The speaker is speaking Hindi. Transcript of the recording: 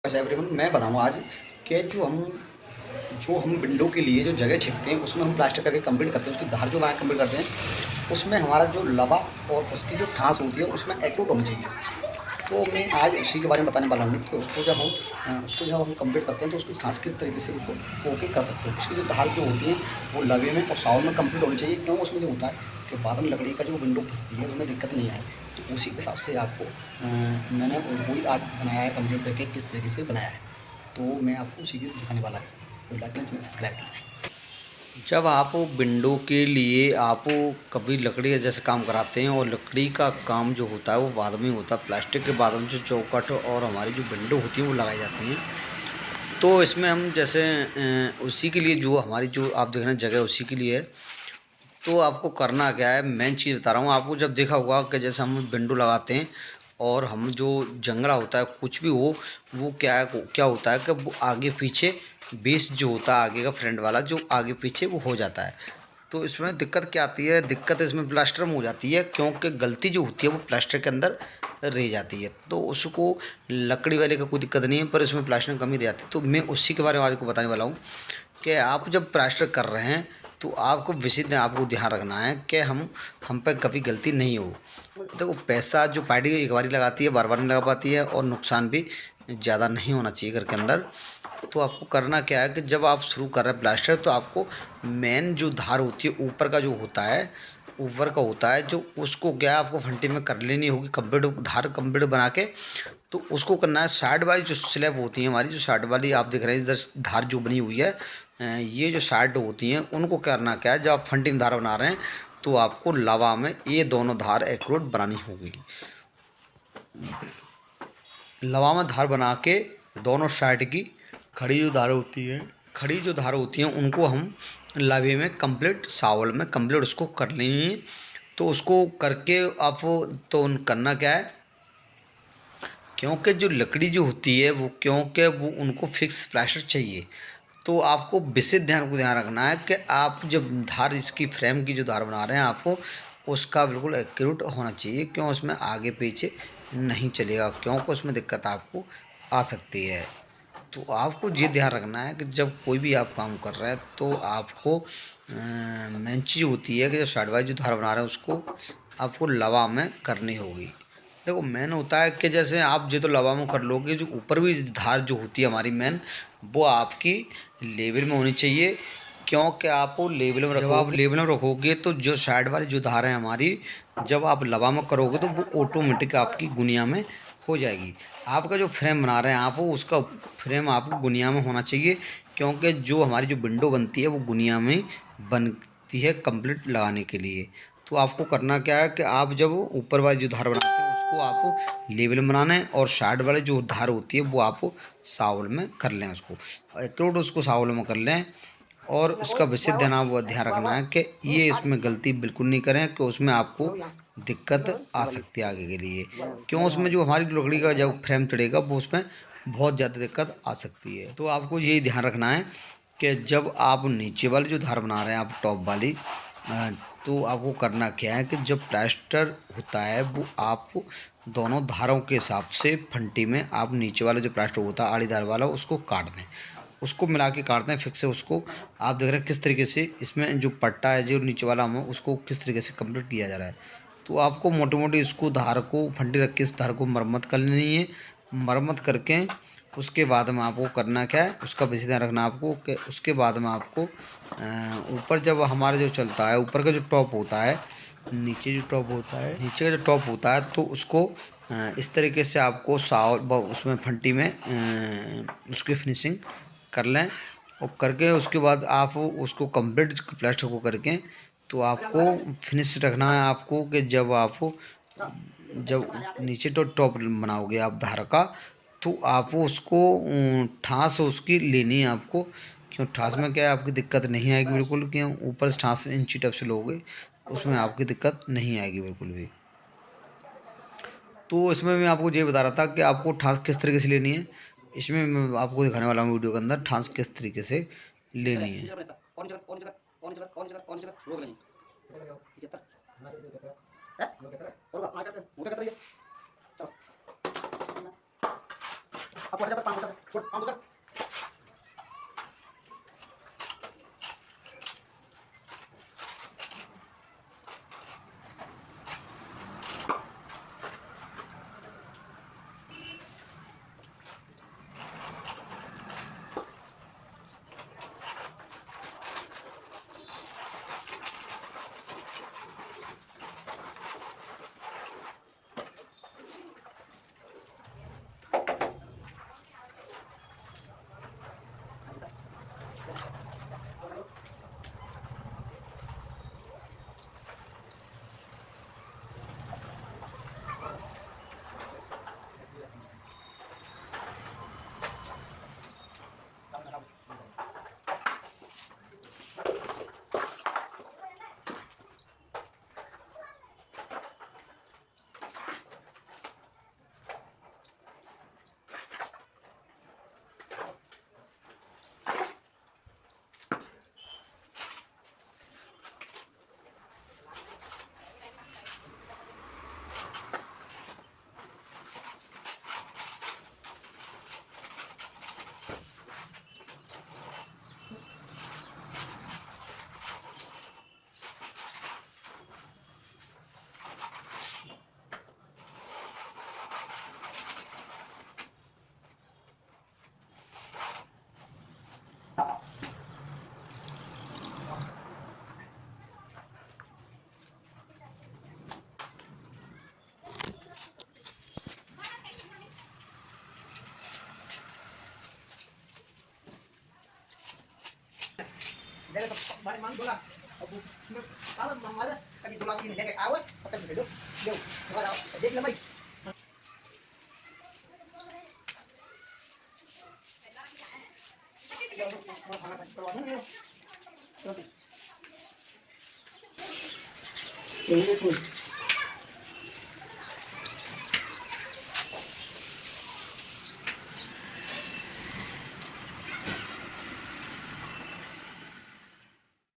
वैसे एवरीवन मैं बताऊँ आज कि जो हम विंडो के लिए जो जगह छिपते हैं उसमें हम प्लास्टर करके कंप्लीट करते हैं, उसकी धार जो वहाँ कंप्लीट करते हैं उसमें हमारा जो लवा और उसकी जो ठास होती है उसमें एक्यूरेट होनी चाहिए। तो मैं आज उसी के बारे में बताने वाला हूँ कि उसको जब हम कंप्लीट करते हैं तो उसको ठास किस तरीके से उसको ओके कर सकते हैं। उसकी जो धार जो होती है वो लवे में और साउल में कंप्लीट होनी चाहिए। क्यों उसमें जो होता है कि बाद में लकड़ी का जो विंडो फंसती है उसमें दिक्कत नहीं आए। तो उसी के हिसाब से आपको मैंने वही आज बनाया है, कंप्लीट करके किस तरीके से बनाया है। तो मैं आपको उसी की दिखाने वाला हूँ। तो लाइक चैनल सब्सक्राइब करना है। जब आप विंडो के लिए आप कभी लकड़ी का जैसे काम कराते हैं और लकड़ी का काम जो होता है वो बाद में होता है, प्लास्टिक के बाद में जो चौखट और हमारी जो विंडो होती है वो लगाई जाती हैं। तो इसमें हम जैसे उसी के लिए जो हमारी जो आप देख रहे हैं जगह उसी के लिए है। तो आपको करना क्या है, मेन चीज़ बता रहा हूँ आपको। जब देखा होगा कि जैसे हम विंडो लगाते हैं और हम जो जंगला होता है कुछ भी हो, वो क्या होता है कि वो आगे पीछे बेस जो होता है आगे का फ्रंट वाला जो आगे पीछे वो हो जाता है। तो इसमें दिक्कत क्या आती है, दिक्कत इसमें प्लास्टर में हो जाती है क्योंकि गलती जो होती है वो प्लास्टर के अंदर रह जाती है। तो उसको लकड़ी वाले का कोई दिक्कत नहीं है, पर इसमें प्लास्टर में कमी रह जाती है। तो मैं उसी के बारे में आपको बताने वाला हूँ कि आप जब प्लास्टर कर रहे हैं तो आपको विशेष आपको ध्यान रखना है कि हम पे कभी गलती नहीं हो। देखो पैसा जो पार्टी एक बारी लगाती है बार बार नहीं लगा पाती है, और नुकसान भी ज़्यादा नहीं होना चाहिए घर के अंदर। तो आपको करना क्या है कि जब आप शुरू कर रहे हैं प्लास्टर तो आपको मेन जो धार होती है ऊपर का जो होता है, ऊपर का होता है जो, उसको क्या है आपको फंटी में कर लेनी होगी कंप्लीट, धार कंप्लीट बना के। तो उसको करना है साइड वाली जो स्लैब होती है हमारी, जो साइड वाली आप देख रहे हैं इधर धार जो बनी हुई है, ये जो साइड होती हैं उनको करना क्या है, जब आप फंटी में धार बना रहे हैं तो आपको लावा में ये दोनों धार एक्यूरेट बनानी होगी। लवा में धार बना के दोनों साइड की खड़ी जो धार होती हैं उनको हम लावे में कंप्लीट सावल में कंप्लीट उसको कर लेंगे। तो उसको करके आप तो करना क्या है, क्योंकि जो लकड़ी जो होती है वो क्योंकि वो उनको फिक्स प्लास्टर चाहिए। तो आपको विशेष ध्यान रखना है कि आप जब धार इसकी फ्रेम की जो धार बना रहे हैं आपको उसका बिल्कुल एक्यूरेट होना चाहिए। क्यों उसमें आगे पीछे नहीं चलेगा, क्योंकि उसमें दिक्कत आपको आ सकती है। तो आपको ये ध्यान रखना है कि जब कोई भी आप काम कर रहे हैं तो आपको मेन चीज़ होती है कि जब साइड वाइज जो धार बना रहे हैं उसको आपको लवा में करनी होगी। देखो मेन होता है कि जैसे आप जो तो लवा में कर लोगे, जो ऊपर भी धार जो होती है हमारी मेन, वो आपकी लेवल में होनी चाहिए। क्योंकि आप लेवल में जब आप लेवल में रखोगे तो जो साइड वाली जो धार है हमारी, जब आप लवा में करोगे तो वो ऑटोमेटिक आपकी गुनिया में हो जाएगी। आपका जो फ्रेम बना रहे हैं आप उसका फ्रेम आपको गुनिया में होना चाहिए, क्योंकि जो हमारी जो विंडो बनती है वो गुनिया में बनती है कंप्लीट लगाने के लिए। तो आपको करना क्या है कि आप जब ऊपर वाली जो धार बनाते हैं उसको आप लेवल में बनाना है, और साइड वाली जो धार होती है वो आप सावल में कर लें, उसको एक्यूरेट उसको सावल में कर लें। और उसका विशेष ध्यान रखना है कि ये इसमें गलती बिल्कुल नहीं करें कि उसमें आपको दिक्कत आ सकती है आगे के लिए। क्यों उसमें जो हमारी लकड़ी का जब फ्रेम चढ़ेगा वो उसमें बहुत ज़्यादा दिक्कत आ सकती है। तो आपको यही ध्यान रखना है कि जब आप नीचे वाली जो धार बना रहे हैं आप टॉप वाली, तो आपको करना क्या है कि जब प्लास्टर होता है वो आप दोनों धारों के हिसाब से फंटी में आप नीचे वाला जो प्लास्टर होता है आड़ी धार वाला उसको काट दें, उसको मिला के काटते हैं फिक्स से। उसको आप देख रहे हैं किस तरीके से इसमें जो पट्टा है जो नीचे वाला हम उसको किस तरीके से कंप्लीट किया जा रहा है। तो आपको मोटी मोटी इसको धार को फंटी रख के इस धार को मरम्मत कर लेनी है। मरम्मत करके उसके बाद में आपको करना क्या है, उसका विशेष ध्यान रखना आपको कि उसके बाद में आपको ऊपर जब हमारा जो चलता है ऊपर का जो टॉप होता है, नीचे का जो टॉप होता है तो उसको इस तरीके से आपको उसमें फंटी में उसकी फिनिशिंग कर लें। और करके उसके बाद आप उसको कंप्लीट प्लास्टर को करके तो आपको फिनिश रखना है आपको कि जब नीचे तो टॉप बनाओगे आप धार का, तो आप उसको ठास उसकी लेनी है आपको। क्यों ठास में क्या है आपकी दिक्कत नहीं आएगी बिल्कुल, क्यों ऊपर से ठास इंची टप से लोगे उसमें आपकी दिक्कत नहीं आएगी बिल्कुल भी। तो इसमें मैं आपको ये बता रहा था कि आपको ठास किस तरीके से लेनी है, इसमें मैं आपको दिखाने वाला हूँ वीडियो के अंदर ठास किस तरीके से लेनी है। Dala balik mang bola. Abu. Kalau mang ada tadi bola ini kayak awet, patah gitu. Yo, wala. Jadi lamay. Ini tuh.